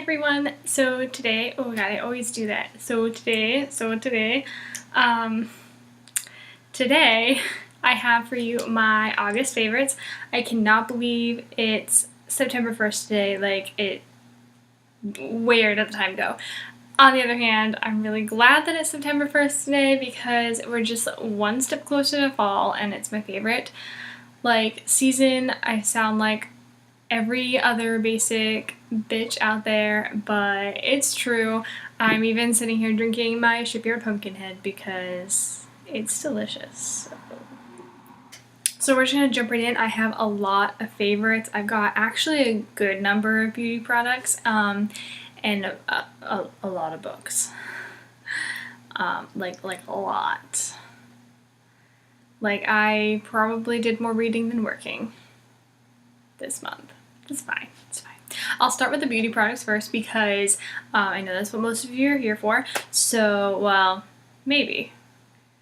everyone. So today, oh my god, I always do that. Today I have for you my August favorites. I cannot believe it's September 1st today. Where did the time go? On the other hand, I'm really glad that it's September 1st today because we're just one step closer to fall and it's my favorite season. I sound like every other basic bitch out there, but it's true. I'm even sitting here drinking my Shipyard Pumpkinhead because it's delicious. So we're just gonna jump right in. I have a lot of favorites. I've got actually a good number of beauty products and a lot of books. Like a lot. I probably did more reading than working this month. It's fine. I'll start with the beauty products first because I know that's what most of you are here for. So, well, maybe.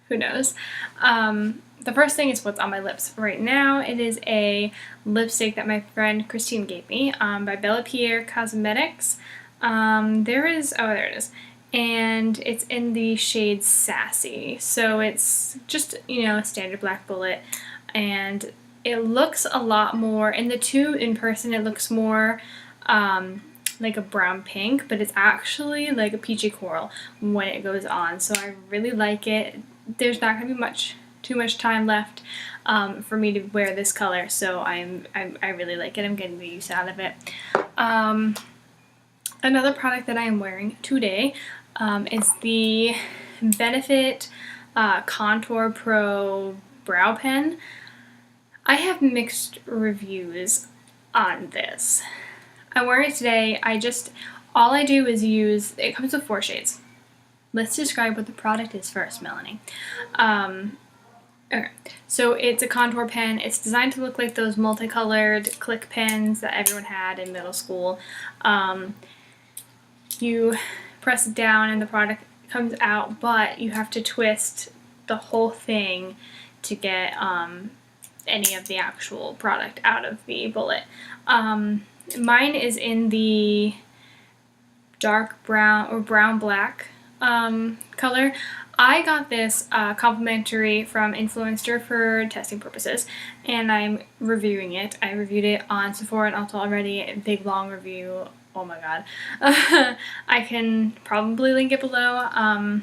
Who knows? The first thing is what's on my lips right now. It is a lipstick that my friend Christine gave me by Bella Pierre Cosmetics. There it is. And it's in the shade Sassy. So it's just, a standard black bullet. And it looks a lot more, in the tube in person it looks more like a brown pink, but it's actually like a peachy coral when it goes on. So I really like it. There's not going to be too much time left for me to wear this color, so I really like it. I'm getting the use out of it. Another product that I am wearing today is the Benefit Contour Pro Brow Pen. I have mixed reviews on this. I'm wearing it today. All I do is it comes with 4 shades. Let's describe what the product is first, Melanie. Okay, so it's a contour pen. It's designed to look like those multicolored click pens that everyone had in middle school. You press it down and the product comes out, but you have to twist the whole thing to get any of the actual product out of the bullet. Mine is in the dark brown or brown black color. I got this complimentary from Influencer for testing purposes, and I'm reviewing it. I reviewed it on Sephora and Ulta already. A big long review. Oh my god. I can probably link it below.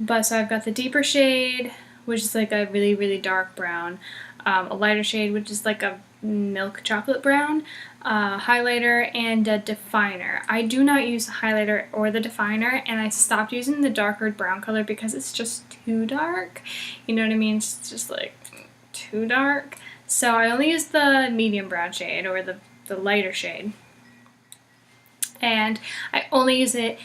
But so I've got the deeper shade, which is like a really, really dark brown. A lighter shade, which is like a milk chocolate brown, highlighter, and a definer. I do not use the highlighter or the definer, and I stopped using the darker brown color because it's just too dark. You know what I mean? It's just like too dark. So I only use the medium brown shade or the lighter shade. And I only use it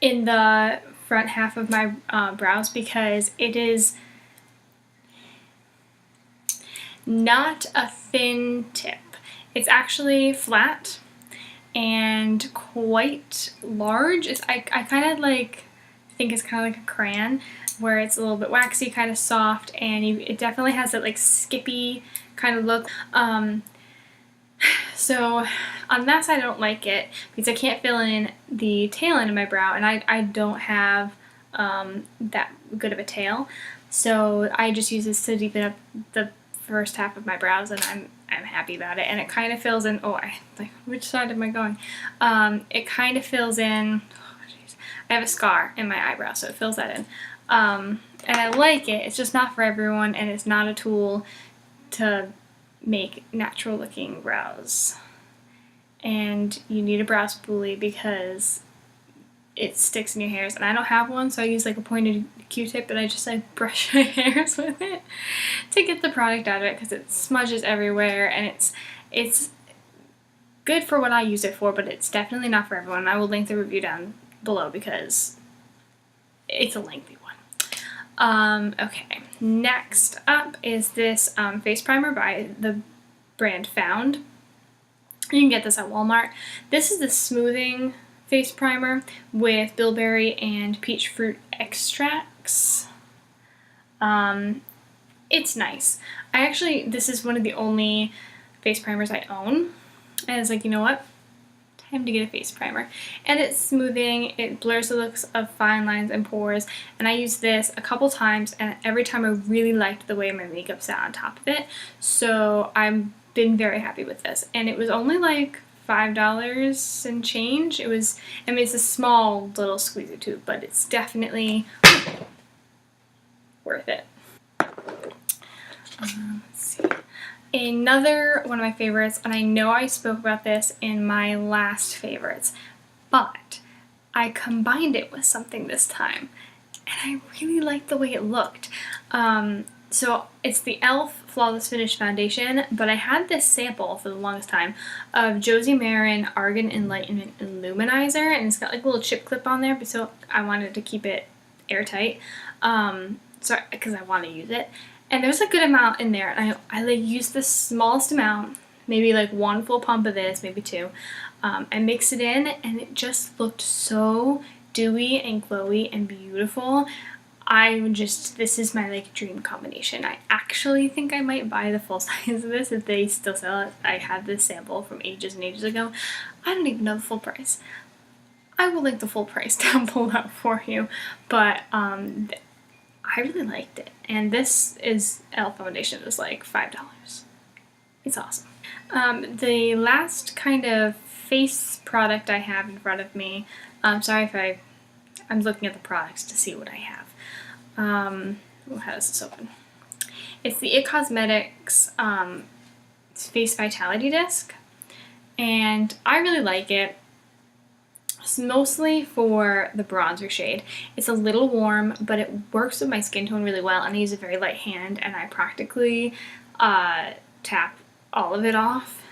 in the front half of my brows because it is not a thin tip. It's actually flat and quite large. I kind of think it's kind of like a crayon, where it's a little bit waxy, kind of soft, and it definitely has that skippy kind of look. So on that side I don't like it because I can't fill in the tail end of my brow, and I don't have that good of a tail. So I just use this to deepen up the first half of my brows, and I'm happy about it. And it kind of fills in, which side am I going? It kind of fills in, I have a scar in my eyebrow, so it fills that in. And I like it. It's just not for everyone, and it's not a tool to make natural looking brows. And you need a brow spoolie because it sticks in your hairs, and I don't have one, so I use a pointed Q-tip, and I just brush my hairs with it to get the product out of it because it smudges everywhere, and it's good for what I use it for, but it's definitely not for everyone. I will link the review down below because it's a lengthy one. Okay, next up is this face primer by the brand Found. You can get this at Walmart. This is the smoothing face primer with bilberry and peach fruit extracts. It's nice. This is one of the only face primers I own, and it's you know what? time to get a face primer. And it's smoothing, it blurs the looks of fine lines and pores, and I used this a couple times, and every time I really liked the way my makeup sat on top of it, so I've been very happy with this. And it was only like $5 and change. It was, I mean, it's a small little squeezy tube, but it's definitely worth it. Let's see. Another one of my favorites, and I know I spoke about this in my last favorites, but I combined it with something this time, and I really liked the way it looked. So it's the e.l.f. Flawless Finish Foundation, but I had this sample for the longest time of Josie Maran Argan Enlightenment Illuminizer, and it's got like a little chip clip on there, but so I wanted to keep it airtight, because I want to use it. And there's a good amount in there, and I like used the smallest amount, maybe like one full pump of this, maybe two, and mix it in, and it just looked so dewy and glowy and beautiful. This is my like dream combination. I actually think I might buy the full size of this if they still sell it. I had this sample from ages and ages ago. I don't even know the full price. I will link the full price down below for you, but I really liked it, and this is e.l.f. foundation. It was like $5. It's awesome. The last kind of face product I have in front of me, sorry if I'm looking at the products to see what I have. How does this open? It's the IT Cosmetics Face Vitality Disc, and I really like it. It's mostly for the bronzer shade. It's a little warm, but it works with my skin tone really well, and I use a very light hand, and I practically tap all of it off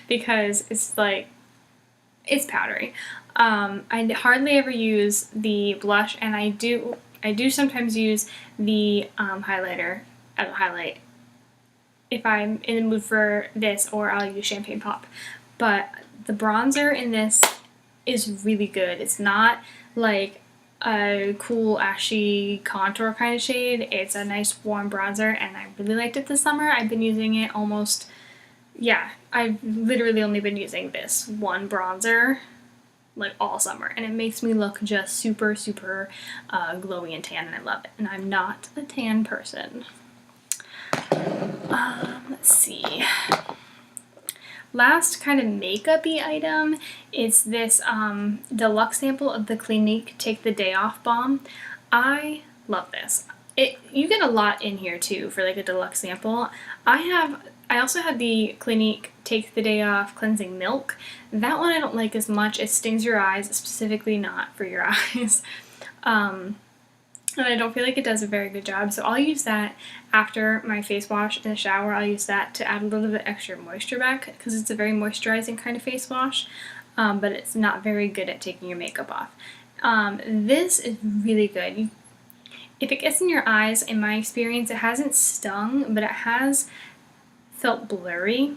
because it's like, it's powdery. I hardly ever use the blush, and I do sometimes use the highlighter as a highlight if I'm in the mood for this, or I'll use Champagne Pop. But the bronzer in this is really good. It's not like a cool ashy contour kind of shade. It's a nice warm bronzer, and I really liked it this summer. I've been using it almost, yeah, I've literally only been using this one bronzer like all summer, and it makes me look just super, super glowy and tan, and I love it. And I'm not a tan person. Let's see. Last kind of makeup-y item is this deluxe sample of the Clinique Take the Day Off Balm. I love this. You get a lot in here too for like a deluxe sample. I also have the Clinique Take the Day Off Cleansing Milk. That one I don't like as much. It stings your eyes, specifically not for your eyes. And I don't feel like it does a very good job, so I'll use that after my face wash in the shower. I'll use that to add a little bit extra moisture back, because it's a very moisturizing kind of face wash, but it's not very good at taking your makeup off. This is really good. If it gets in your eyes, in my experience, it hasn't stung, but it has felt blurry,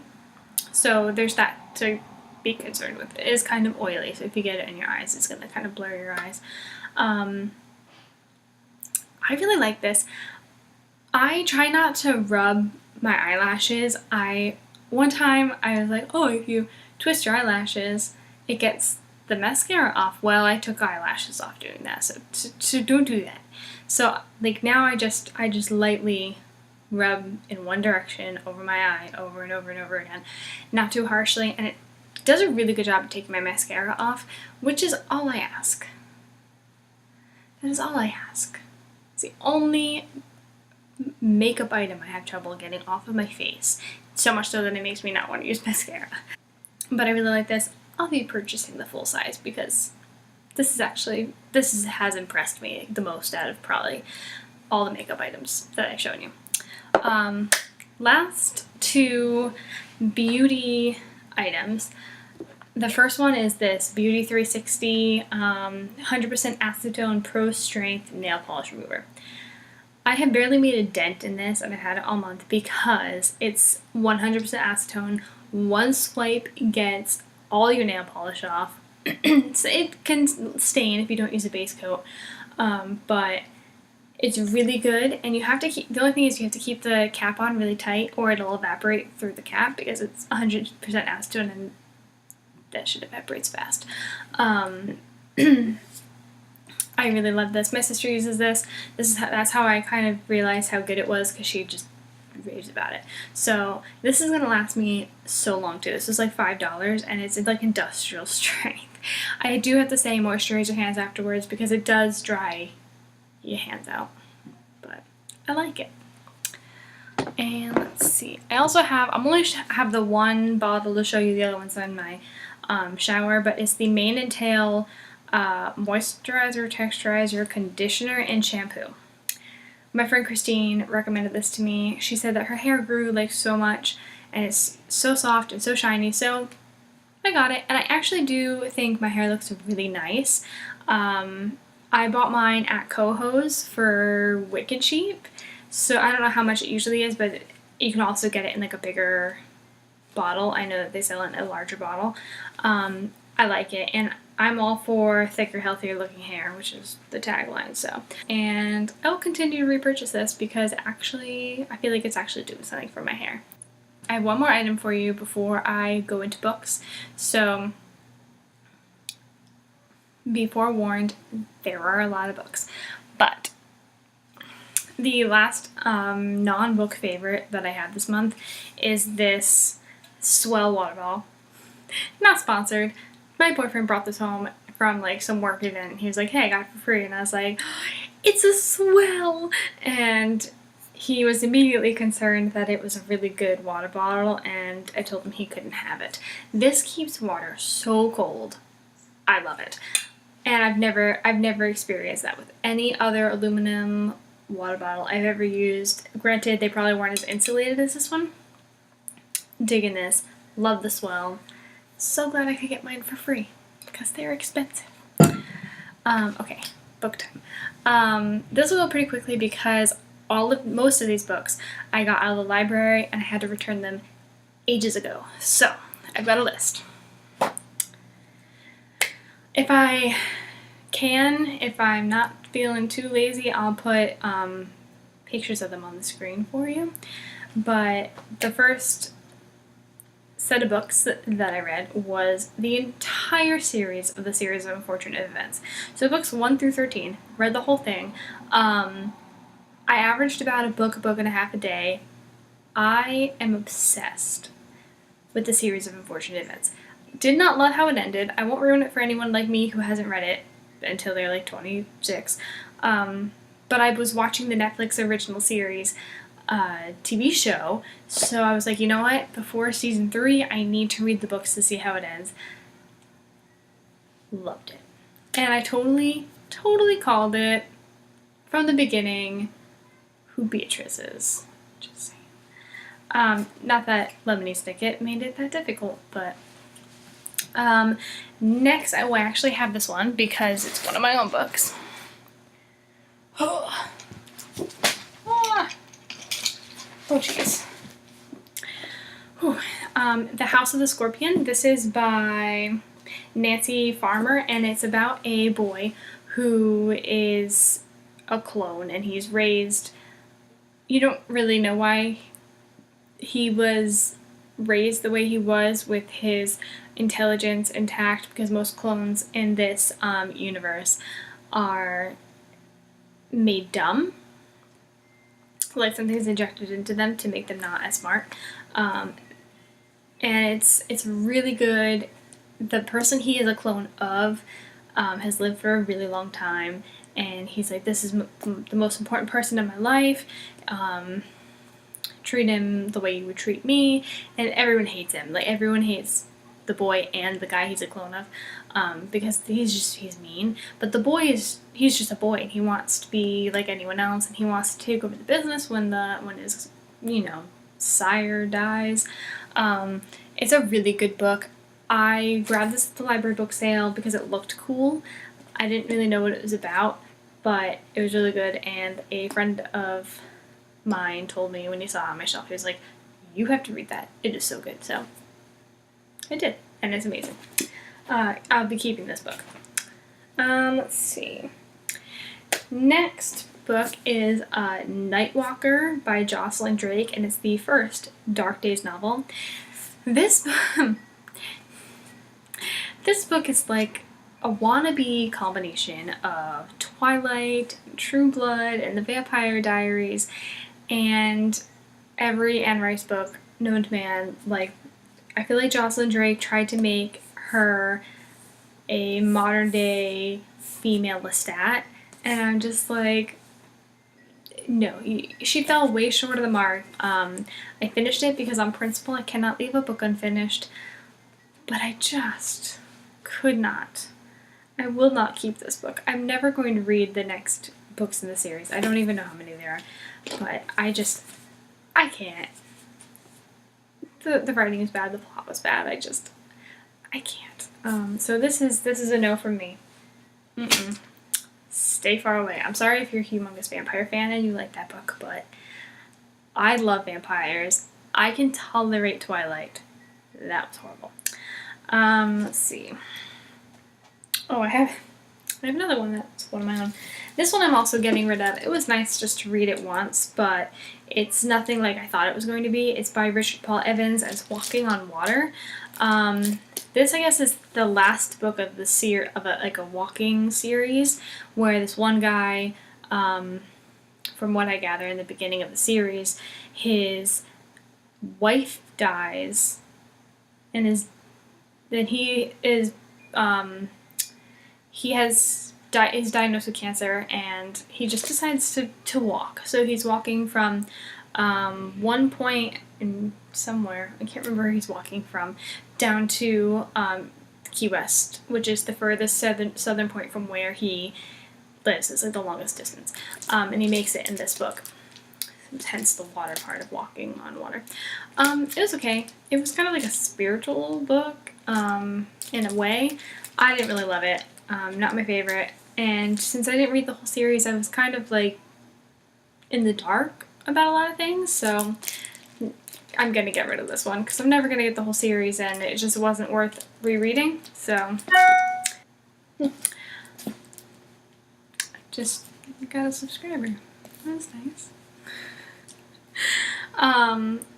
so there's that to be concerned with. It is kind of oily, so if you get it in your eyes, it's going to kind of blur your eyes. I really like this. I try not to rub my eyelashes. One time I was like, oh, if you twist your eyelashes, it gets the mascara off. Well, I took eyelashes off doing that, so don't do that. So like now I just lightly rub in one direction over my eye over and over and over again, not too harshly, and it does a really good job of taking my mascara off, which is all I ask. That is all I ask. It's the only makeup item I have trouble getting off of my face, so much so that it makes me not want to use mascara. But I really like this. I'll be purchasing the full size because this has impressed me the most out of probably all the makeup items that I've shown you. Last two beauty items. The first one is this Beauty 360 100% Acetone Pro Strength Nail Polish Remover. I have barely made a dent in this, and I've had it all month because it's 100% acetone. One swipe gets all your nail polish off. So it can stain if you don't use a base coat, but it's really good, and you have to keep, the only thing is you have to keep the cap on really tight or it'll evaporate through the cap because it's 100% acetone, and that should evaporate fast. I really love this. My sister uses this. That's how I kind of realized how good it was, because she just raves about it. So this is gonna last me so long too. This is like $5 and it's like industrial strength. I do have to say moisturize your hands afterwards because it does dry your hands out, but I like it. And let's see, I also have, I'm only have the one bottle to show you, the other one's in my shower, but it's the Mane and Tail moisturizer, texturizer, conditioner, and shampoo. My friend Christine recommended this to me. She said that her hair grew like so much and it's so soft and so shiny, so I got it, and I actually do think my hair looks really nice. I bought mine at Coho's for wicked cheap, so I don't know how much it usually is, but you can also get it in like a bigger bottle. I know that they sell it in a larger bottle. I like it, and I'm all for thicker, healthier looking hair, which is the tagline, so. And I will continue to repurchase this because actually, I feel like it's actually doing something for my hair. I have one more item for you before I go into books. So, be forewarned, there are a lot of books. But, the last non-book favorite that I have this month is this Swell water bottle. Not sponsored. My boyfriend brought this home from like some work event. He was like, hey, I got it for free. And I was like, it's a Swell! And he was immediately concerned that it was a really good water bottle, and I told him he couldn't have it. This keeps water so cold. I love it. And I've never experienced that with any other aluminum water bottle I've ever used. Granted, they probably weren't as insulated as this one. Digging this. Love the Swell. So glad I could get mine for free because they're expensive. Okay, book time. This will go pretty quickly because most of these books I got out of the library and I had to return them ages ago. So I've got a list. If I can, if I'm not feeling too lazy, I'll put pictures of them on the screen for you. But the first set of books that I read was the entire series of the Series of Unfortunate Events. So books 1 through 13, read the whole thing. I averaged about a book and a half a day. I am obsessed with the Series of Unfortunate Events. Did not love how it ended. I won't ruin it for anyone like me who hasn't read it until they're like 26. But I was watching the Netflix original series TV show, so I was like, you know what, before season 3 I need to read the books to see how it ends. Loved it. And I totally called it from the beginning who Beatrice is. Just saying. Not that Lemony Snicket made it that difficult, but next I will actually have this one because it's one of my own books. Oh, jeez. The House of the Scorpion. This is by Nancy Farmer, and it's about a boy who is a clone, and he's raised... You don't really know why he was raised the way he was with his intelligence intact, because most clones in this universe are made dumb. Like something's injected into them to make them not as smart. And it's really good. The person he is a clone of has lived for a really long time, and he's like, this is the most important person in my life. Treat him the way you would treat me, and everyone hates him. Like, everyone hates the boy and the guy he's a clone of, because he's mean. But the boy he's just a boy, and he wants to be like anyone else, and he wants to take over the business when his, sire dies. It's a really good book. I grabbed this at the library book sale because it looked cool. I didn't really know what it was about, but it was really good, and a friend of mine told me when he saw it on my shelf, he was like, you have to read that. It is so good. So I did, and it's amazing. I'll be keeping this book. Let's see. Next book is Nightwalker by Jocelyn Drake, and it's the first Dark Days novel. This This book is like a wannabe combination of Twilight, True Blood, and the Vampire Diaries, and every Anne Rice book known to man. Like, I feel like Jocelyn Drake tried to make her a modern day female Lestat, and I'm just like, no, she fell way short of the mark. I finished it because on principle I cannot leave a book unfinished, but I just could not. I will not keep this book. I'm never going to read the next books in the series. I don't even know how many there are, but I can't. The writing is bad, the plot was bad, I can't. So this is a no from me. Mm-mm. Stay far away. I'm sorry if you're a humongous vampire fan and you like that book, but I love vampires. I can tolerate Twilight. That was horrible. Let's see. Oh, I have another one that's one of my own. This one I'm also getting rid of. It was nice just to read it once, but it's nothing like I thought it was going to be. It's by Richard Paul Evans as Walking on Water. This, I guess, is the last book of the a walking series, where this one guy, from what I gather in the beginning of the series, his wife dies, and is diagnosed with cancer, and he just decides to walk. So he's walking from one point in somewhere, I can't remember where he's walking from, down to Key West, which is the furthest southern point from where he lives. It's like the longest distance. And he makes it in this book. Hence the water part of Walking on Water. It was okay. It was kind of like a spiritual book, in a way. I didn't really love it. Not my favorite. And since I didn't read the whole series, I was kind of like in the dark about a lot of things, so I'm gonna get rid of this one because I'm never gonna get the whole series and it just wasn't worth rereading. So just got a subscriber. That's nice.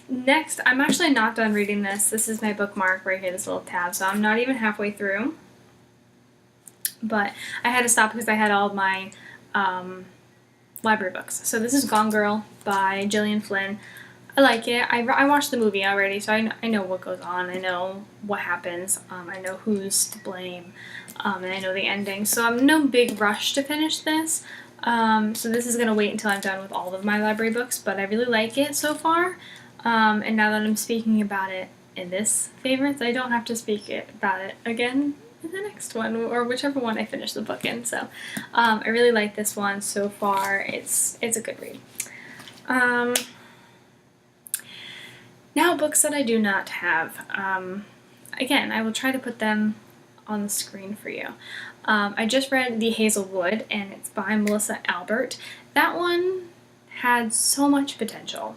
Next, I'm actually not done reading this. This is my bookmark right here, this little tab, so I'm not even halfway through. But I had to stop because I had all of my library books. So this is Gone Girl by Gillian Flynn. I like it. I watched the movie already, so I know what goes on. I know what happens. I know who's to blame. And I know the ending. So I'm in no big rush to finish this. So this is going to wait until I'm done with all of my library books, but I really like it so far. And now that I'm speaking about it in this favorites, I don't have to speak about it again in the next one, or whichever one I finish the book in. So I really like this one so far. It's a good read. Now books that I do not have. Again, I will try to put them on the screen for you. I just read The Hazelwood, and it's by Melissa Albert. That one had so much potential.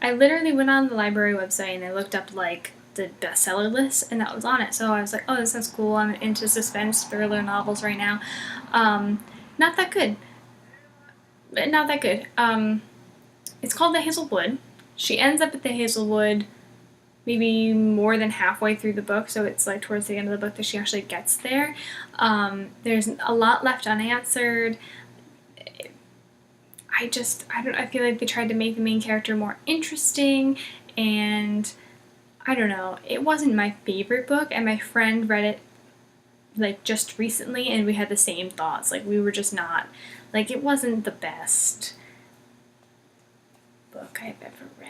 I literally went on the library website and I looked up like the bestseller list, and that was on it. So I was like, oh, this sounds cool. I'm into suspense thriller novels right now. Not that good. Not that good. It's called The Hazelwood. She ends up at the Hazelwood maybe more than halfway through the book, so it's like towards the end of the book that she actually gets there. There's a lot left unanswered. I feel like they tried to make the main character more interesting, and I don't know, it wasn't my favorite book, and my friend read it like just recently and we had the same thoughts. Like, we were just not, like, it wasn't the best book I've ever read.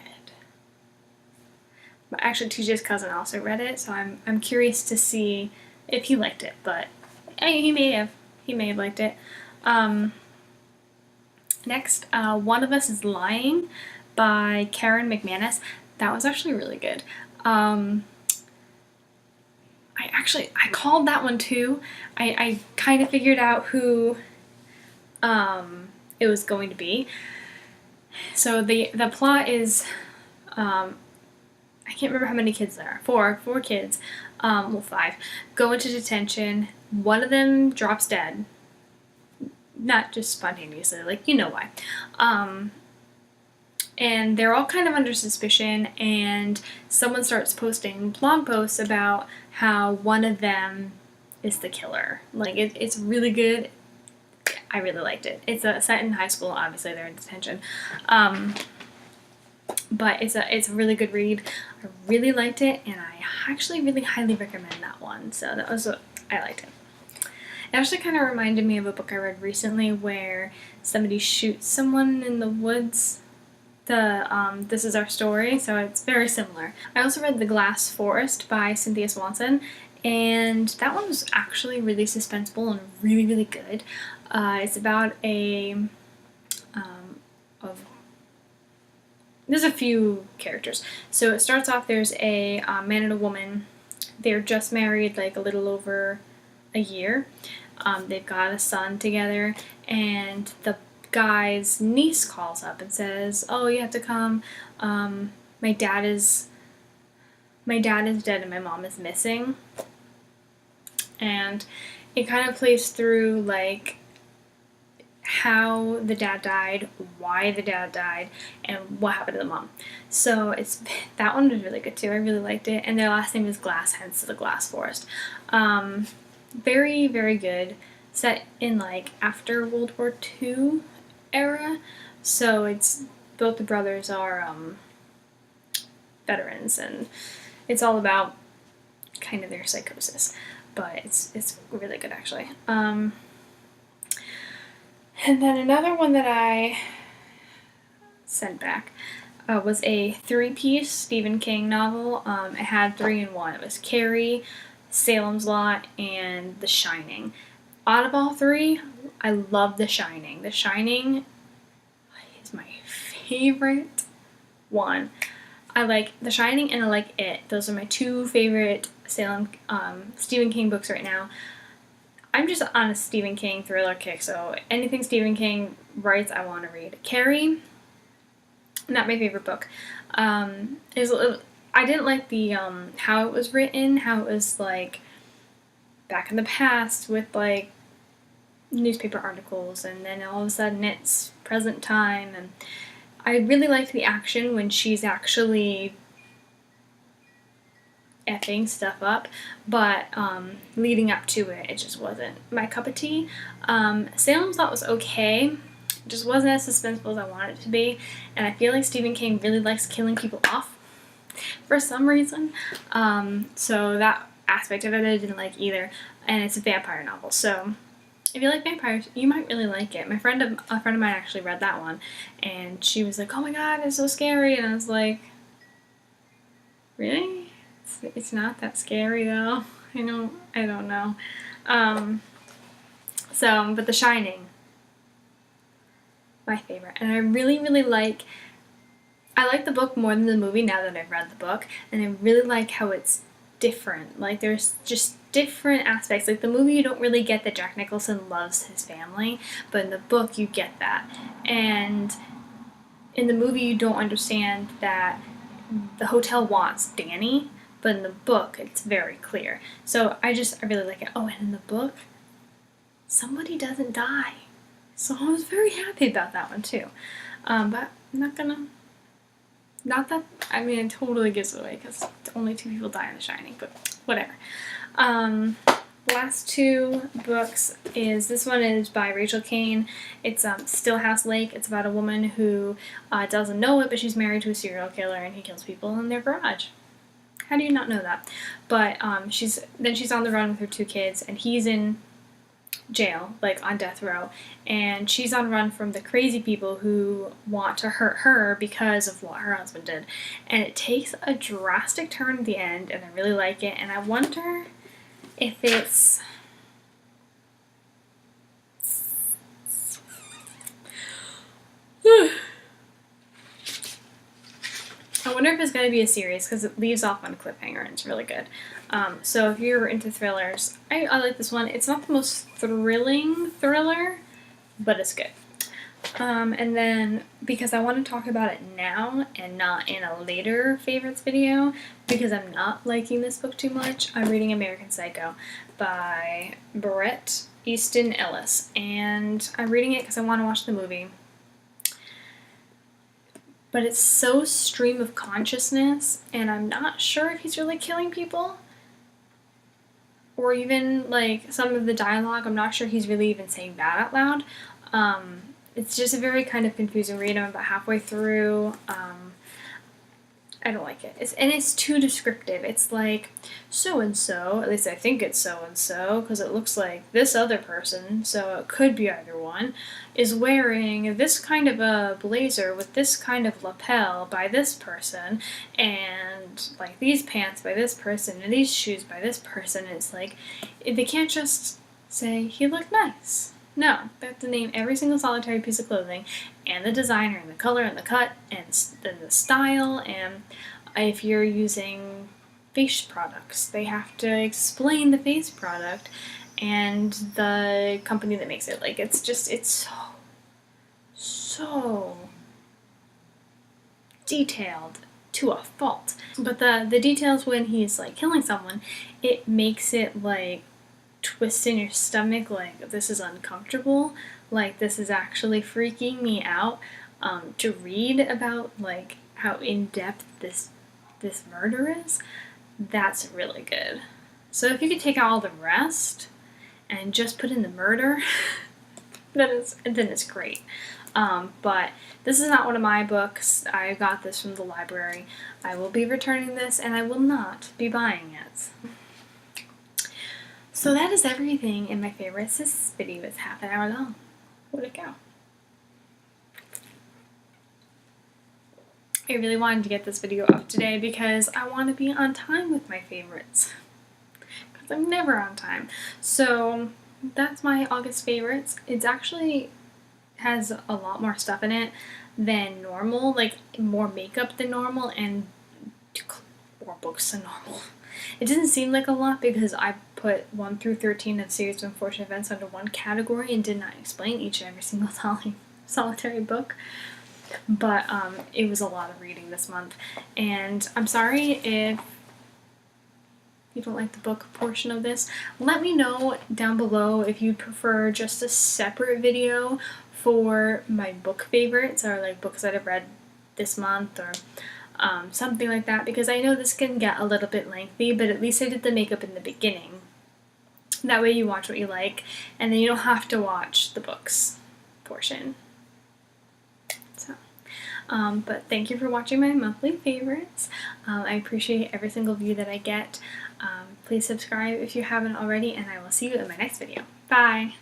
But actually, TJ's cousin also read it, so I'm curious to see if he liked it, but he may have liked it. Next, One of Us is Lying by Karen McManus. That was actually really good. I called that one too. I kind of figured out who it was going to be. So the plot is, I can't remember how many kids there are. Four kids, well, 5, go into detention. One of them drops dead. Not just spontaneously, like, you know why. And they're all kind of under suspicion, and someone starts posting blog posts about how one of them is the killer. Like, it's really good. I really liked it. It's set in high school. Obviously, they're in detention. But it's a really good read. I really liked it, and I actually really highly recommend that one. So I liked it. It actually kind of reminded me of a book I read recently where somebody shoots someone in the woods. This Is Our Story, so it's very similar. I also read The Glass Forest by Cynthia Swanson, and that one was actually really suspenseful and really, really good. It's about there's a few characters. So it starts off, there's a man and a woman. They're just married like a little over a year. They've got a son together, and the guy's niece calls up and says, "Oh, you have to come. My dad is dead and my mom is missing." And it kind of plays through like how the dad died, why the dad died, and what happened to the mom. So that one was really good too. I really liked it. And their last name is Glass, hence The Glass Forest. Very, very good. Set in like after World War II era. So it's both the brothers are veterans, and it's all about kind of their psychosis. But it's really good actually. And then another one that I sent back was a 3-piece Stephen King novel. It had 3 in 1. It was Carrie, Salem's Lot, and The Shining. Out of all 3, I love The Shining. The Shining is my favorite one. I like The Shining and I like It. Those are my 2 favorite Stephen King books right now. I'm just on a Stephen King thriller kick, so anything Stephen King writes, I want to read. Carrie, not my favorite book. I didn't like the how it was written, how it was like back in the past with like newspaper articles, and then all of a sudden it's present time. And I really liked the action when she's actually effing stuff up, but leading up to it, it just wasn't my cup of tea. Salem's Lot was okay, it just wasn't as suspenseful as I wanted it to be, and I feel like Stephen King really likes killing people off for some reason, so that aspect of it I didn't like either, and it's a vampire novel, so if you like vampires, you might really like it. A friend of mine actually read that one, and she was like, "Oh my god, it's so scary," and I was like, "Really? It's not that scary though." I don't know. But The Shining, my favorite. And I really, really I like the book more than the movie now that I've read the book. And I really like how it's different. Like, there's just different aspects. Like, the movie, you don't really get that Jack Nicholson loves his family. But in the book, you get that. And in the movie, you don't understand that the hotel wants Danny. But in the book, it's very clear. So I really like it. Oh, and in the book, somebody doesn't die. So I was very happy about that one too. But I'm not gonna... it totally gives it away because only 2 people die in The Shining, but whatever. Last 2 books this one is by Rachel Kane. It's Stillhouse Lake. It's about a woman who doesn't know it, but she's married to a serial killer and he kills people in their garage. How do you not know that? But she's on the run with her 2 kids, and he's in jail, like on death row, and she's on run from the crazy people who want to hurt her because of what her husband did. And it takes a drastic turn at the end, and I really like it, and I wonder if it's... I wonder if it's going to be a series, because it leaves off on a cliffhanger, and it's really good. So if you're into thrillers, I like this one. It's not the most thrilling thriller, but it's good. And then, because I want to talk about it now and not in a later favorites video, because I'm not liking this book too much, I'm reading American Psycho by Bret Easton Ellis. And I'm reading it because I want to watch the movie. But it's so stream of consciousness, and I'm not sure if he's really killing people. or even like some of the dialogue, I'm not sure he's really even saying that out loud. It's just a very kind of confusing read. I'm about halfway through. I don't like it. It's too descriptive. It's like so-and-so, at least I think it's so-and-so, because it looks like this other person, so it could be either one, is wearing this kind of a blazer with this kind of lapel by this person, and like these pants by this person, and these shoes by this person. And it's like, they can't just say, he looked nice. No, they have to name every single solitary piece of clothing, and the designer, and the color, and the cut, and the style, and if you're using face products, they have to explain the face product and the company that makes it. Like, it's so detailed to a fault. But the details when he's like killing someone, it makes it like twist in your stomach, like this is uncomfortable, like this is actually freaking me out to read about like how in-depth this murder is. That's really good. So if you could take out all the rest and just put in the murder, then it's great. But this is not one of my books. I got this from the library. I will be returning this, and I will not be buying it. So that is everything in my favorites. This video is half an hour long. Where'd it go? I really wanted to get this video up today because I want to be on time with my favorites. Because I'm never on time. So that's my August favorites. It's actually has a lot more stuff in it than normal, like more makeup than normal and more books than normal. It didn't seem like a lot because I put 1 through 13 of Series of Unfortunate Events under one category and did not explain each and every single solitary book. But it was a lot of reading this month. And I'm sorry if you don't like the book portion of this. Let me know down below if you'd prefer just a separate video for my book favorites, or like books that I've read this month, or something like that, because I know this can get a little bit lengthy, but at least I did the makeup in the beginning. That way you watch what you like, and then you don't have to watch the books portion. So, but thank you for watching my monthly favorites. I appreciate every single view that I get. Please subscribe if you haven't already, and I will see you in my next video. Bye!